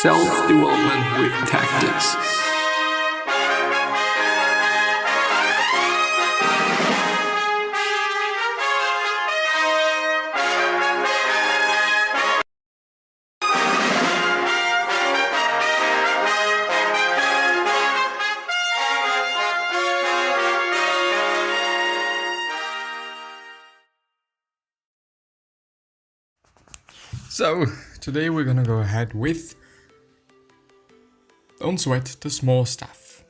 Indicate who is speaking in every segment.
Speaker 1: Self-development with tactics.
Speaker 2: So, today we're gonna go ahead with Don't Sweat the Small Stuff.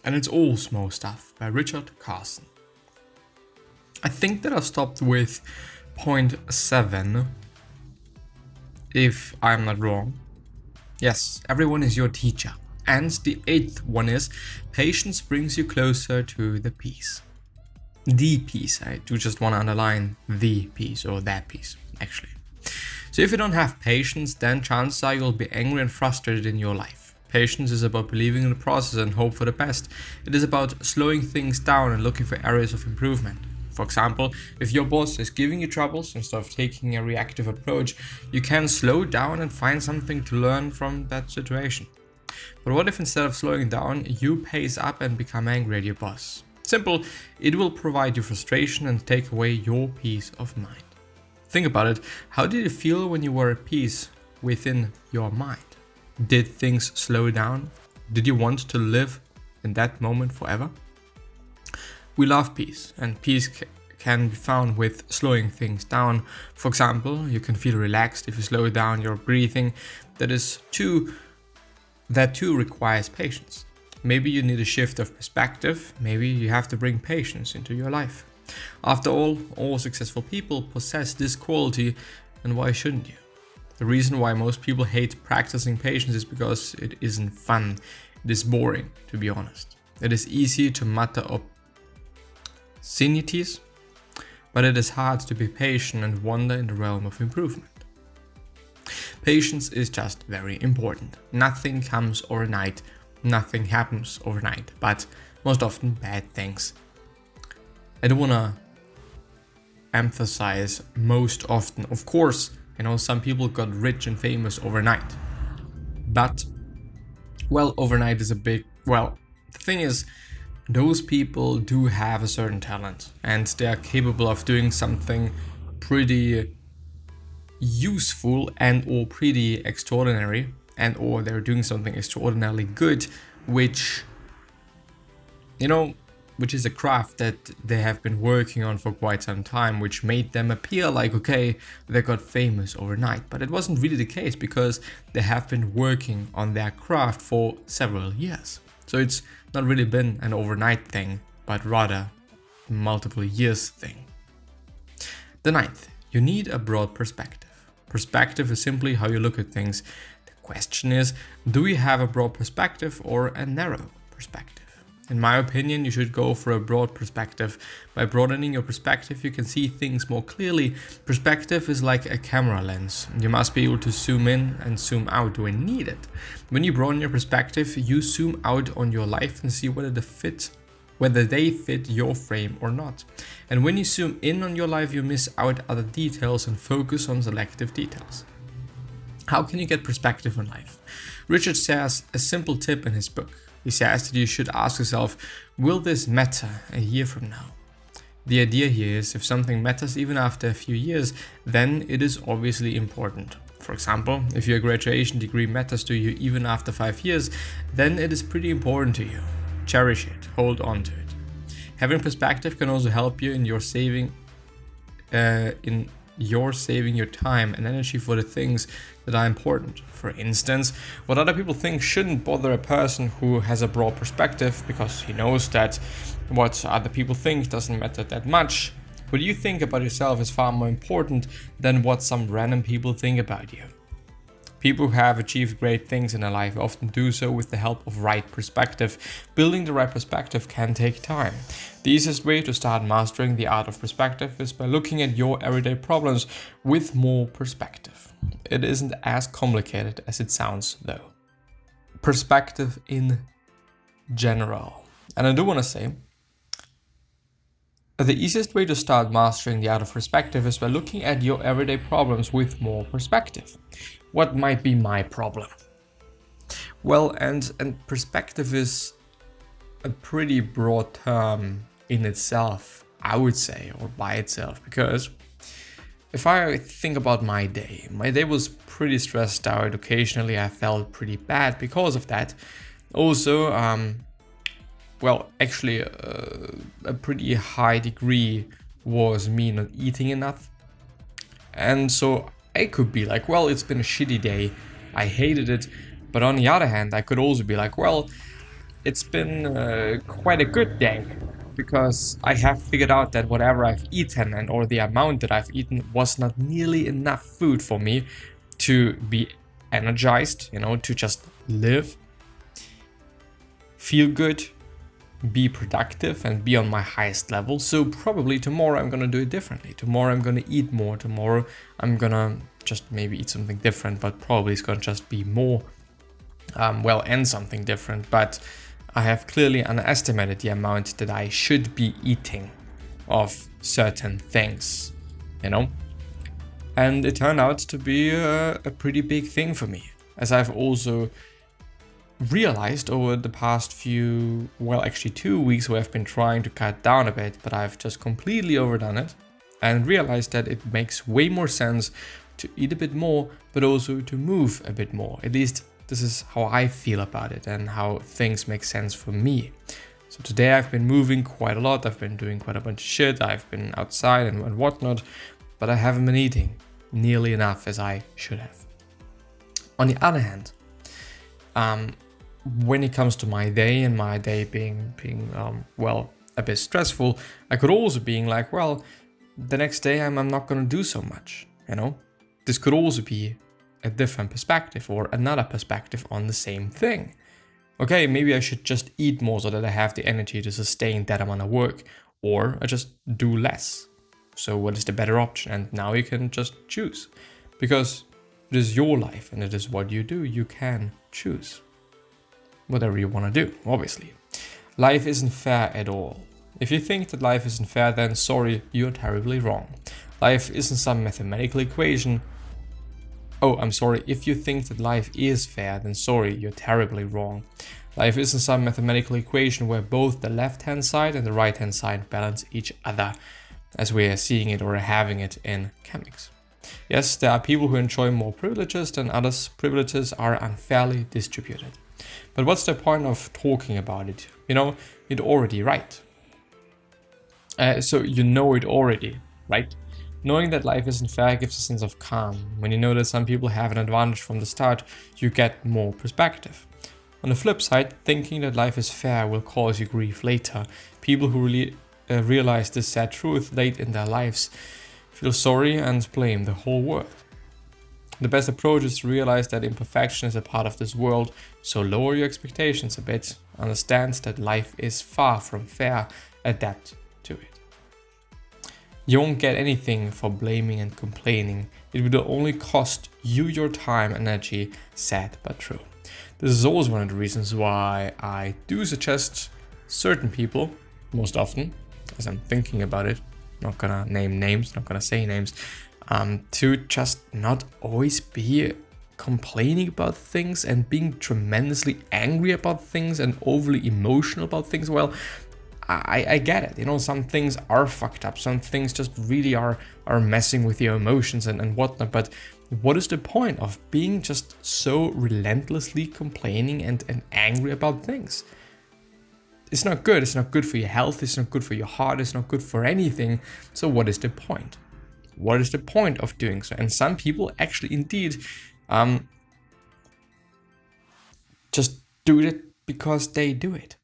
Speaker 2: And it's all small stuff by Richard Carson. I think that I've stopped with point 7, if I'm not wrong. Yes, everyone is your teacher. And the 8th one is patience brings you closer to the peace. The peace. I do just want to underline the peace, or that peace, actually. So if you don't have patience, then chances are you'll be angry and frustrated in your life. Patience is about believing in the process and hope for the best. It is about slowing things down and looking for areas of improvement. For example, if your boss is giving you troubles, instead of taking a reactive approach, you can slow down and find something to learn from that situation. But what if instead of slowing down, you pace up and become angry at your boss? Simple, it will provide you frustration and take away your peace of mind. Think about it. How did it feel when you were at peace within your mind? Did things slow down? Did you want to live in that moment forever? We love peace, and peace can be found with slowing things down. For example, you can feel relaxed if you slow down your breathing. That too requires patience. Maybe you need a shift of perspective. Maybe you have to bring patience into your life. After all successful people possess this quality, and why shouldn't you? The reason why most people hate practicing patience is because it isn't fun. It is boring, to be honest. It is easy to mutter obscenities, but it is hard to be patient and wander in the realm of improvement. Patience is just very important. Nothing comes overnight, nothing happens overnight, but most often bad things. I don't want to emphasize most often. Of course, some people got rich and famous overnight. But, overnight is the thing is, those people do have a certain talent and they are capable of doing something pretty useful and or pretty extraordinary, and or they're doing something extraordinarily good, which is a craft that they have been working on for quite some time, which made them appear like, okay, they got famous overnight. But it wasn't really the case, because they have been working on their craft for several years. So it's not really been an overnight thing, but rather a multiple years thing. The 9th, you need a broad perspective. Perspective is simply how you look at things. The question is, do you have a broad perspective or a narrow perspective? In my opinion, you should go for a broad perspective. By broadening your perspective, you can see things more clearly. Perspective is like a camera lens. You must be able to zoom in and zoom out when needed. When you broaden your perspective, you zoom out on your life and see whether they fit your frame or not. And when you zoom in on your life, you miss out other details and focus on selective details. How can you get perspective on life? Richard shares a simple tip in his book. He says that you should ask yourself, will this matter a year from now? The idea here is, if something matters even after a few years, then it is obviously important. For example, if your graduation degree matters to you even after 5 years, then it is pretty important to you. Cherish it, hold on to it. Having perspective can also help you in your saving your time and energy for the things that are important. For instance, what other people think shouldn't bother a person who has a broad perspective, because he knows that what other people think doesn't matter that much. What you think about yourself is far more important than what some random people think about you. People who have achieved great things in their life often do so with the help of right perspective. Building the right perspective can take time. The easiest way to start mastering the art of perspective is by looking at your everyday problems with more perspective. It isn't as complicated as it sounds, though. Perspective in general. And I do want to say, the easiest way to start mastering the art of perspective is by looking at your everyday problems with more perspective. What might be my problem? Well, and perspective is a pretty broad term in itself, I would say, or by itself, because if I think about my day was pretty stressed out. Occasionally I felt pretty bad because of that. Also, actually a pretty high degree was me not eating enough. And so I could be like, well, it's been a shitty day, I hated it. But on the other hand, I could also be like, well, it's been quite a good day, because I have figured out that whatever I've eaten and or the amount that I've eaten was not nearly enough food for me to be energized, to just live, feel good, be productive, and be on my highest level. So probably tomorrow I'm gonna do it differently. Tomorrow I'm gonna eat more. Tomorrow I'm gonna just maybe eat something different, but probably it's gonna just be more, and something different. But I have clearly underestimated the amount that I should be eating of certain things, And it turned out to be a pretty big thing for me, as I've also realized over the past 2 weeks where I've been trying to cut down a bit, but I've just completely overdone it, and realized that it makes way more sense to eat a bit more, but also to move a bit more. At least this is how I feel about it and how things make sense for me. So today I've been moving quite a lot. I've been doing quite a bunch of shit. I've been outside and whatnot, but I haven't been eating nearly enough as I should have. On the other hand, when it comes to my day and my day being a bit stressful, I could also being like, well, the next day I'm not going to do so much, This could also be a different perspective or another perspective on the same thing. Okay, maybe I should just eat more so that I have the energy to sustain that amount of work, or I just do less. So what is the better option? And now you can just choose, because it is your life and it is what you do. You can choose whatever you want to do, obviously. Life isn't fair at all. If you think that life isn't fair, then sorry, you're terribly wrong. Life isn't some mathematical equation. Oh, I'm sorry, if you think that life is fair, then sorry, you're terribly wrong. Life isn't some mathematical equation where both the left-hand side and the right-hand side balance each other, as we are seeing it or having it in chemics. Yes, there are people who enjoy more privileges than others. Privileges are unfairly distributed. But what's the point of talking about it? You're already right. So you know it already, right? Knowing that life isn't fair gives a sense of calm. When you know that some people have an advantage from the start, you get more perspective. On the flip side, thinking that life is fair will cause you grief later. People who really realize this sad truth late in their lives feel sorry and blame the whole world. The best approach is to realize that imperfection is a part of this world, so lower your expectations a bit, understand that life is far from fair, adapt to it. You won't get anything for blaming and complaining. It will only cost you your time and energy, sad but true. This is always one of the reasons why I do suggest certain people, most often, as I'm thinking about it, not gonna name names, not gonna say names, to just not always be complaining about things and being tremendously angry about things and overly emotional about things. Well, I get it. Some things are fucked up. Some things just really are messing with your emotions and whatnot. But what is the point of being just so relentlessly complaining and angry about things? It's not good. It's not good for your health. It's not good for your heart. It's not good for anything. So what is the point? What is the point of doing so? And some people actually indeed just do it because they do it.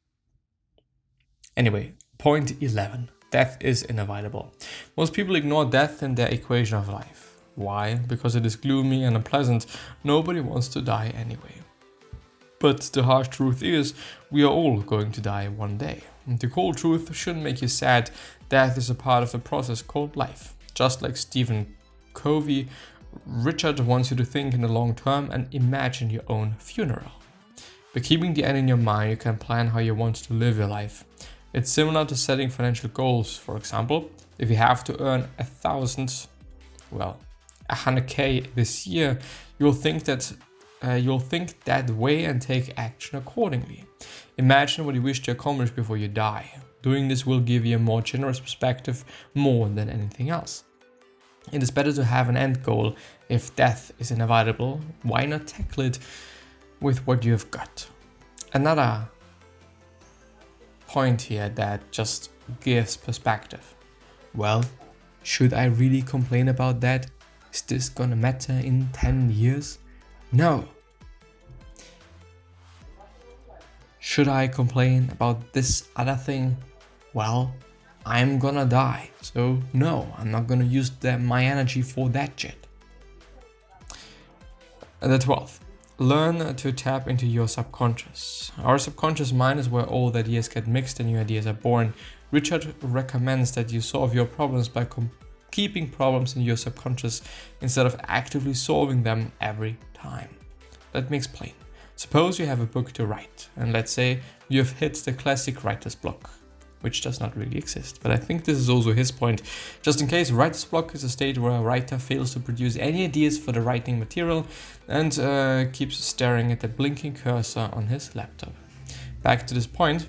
Speaker 2: Anyway, point 11. Death is inevitable. Most people ignore death in their equation of life. Why? Because it is gloomy and unpleasant. Nobody wants to die anyway. But the harsh truth is, we are all going to die one day. And the cold truth shouldn't make you sad. Death is a part of the process called life. Just like Stephen Covey, Richard wants you to think in the long term and imagine your own funeral. By keeping the end in your mind, you can plan how you want to live your life. It's similar to setting financial goals. For example, if you have to earn 100K this year, you'll think that you'll think that way and take action accordingly. Imagine what you wish to accomplish before you die. Doing this will give you a more generous perspective more than anything else. It is better to have an end goal. If death is inevitable, why not tackle it with what you have got? Another point here that just gives perspective. Well, should I really complain about that? Is this gonna matter in 10 years? No. Should I complain about this other thing? Well, I'm gonna die, so no, I'm not gonna use my energy for that yet. The 12th, learn to tap into your subconscious. Our subconscious mind is where all the ideas get mixed and new ideas are born. Richard recommends that you solve your problems by keeping problems in your subconscious instead of actively solving them every time. Let me explain. Suppose you have a book to write, and let's say you have hit the classic writer's block, which does not really exist. But I think this is also his point. Just in case, writer's block is a state where a writer fails to produce any ideas for the writing material and keeps staring at the blinking cursor on his laptop. Back to this point.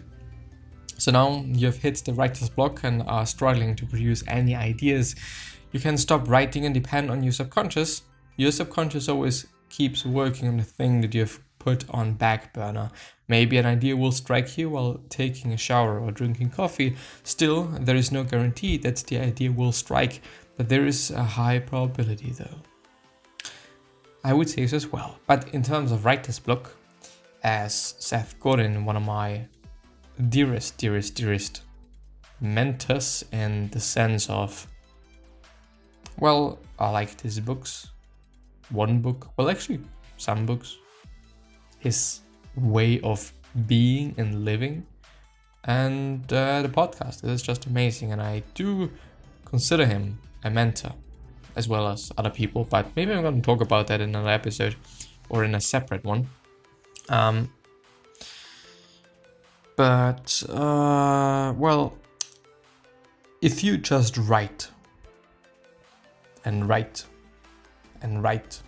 Speaker 2: So now you have hit the writer's block and are struggling to produce any ideas. You can stop writing and depend on your subconscious. Your subconscious always keeps working on the thing that you have put on back burner. Maybe an idea will strike you while taking a shower or drinking coffee. Still, there is no guarantee that the idea will strike, but there is a high probability though. I would say so as well. But in terms of writer's block, as Seth Godin, one of my dearest mentors in the sense of, well, I liked his books. One book, well actually some books. His way of being and living, and the podcast. It is just amazing, and I do consider him a mentor as well as other people, but maybe I'm going to talk about that in another episode or in a separate one. Well, if you just write and write and write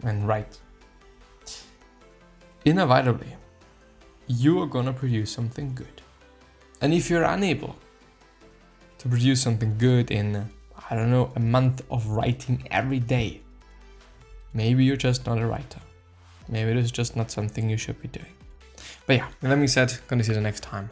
Speaker 2: and write, inevitably, you are gonna produce something good. And if you're unable to produce something good in, I don't know, a month of writing every day, maybe you're just not a writer. Maybe it is just not something you should be doing. But yeah, with that being said, gonna see you the next time.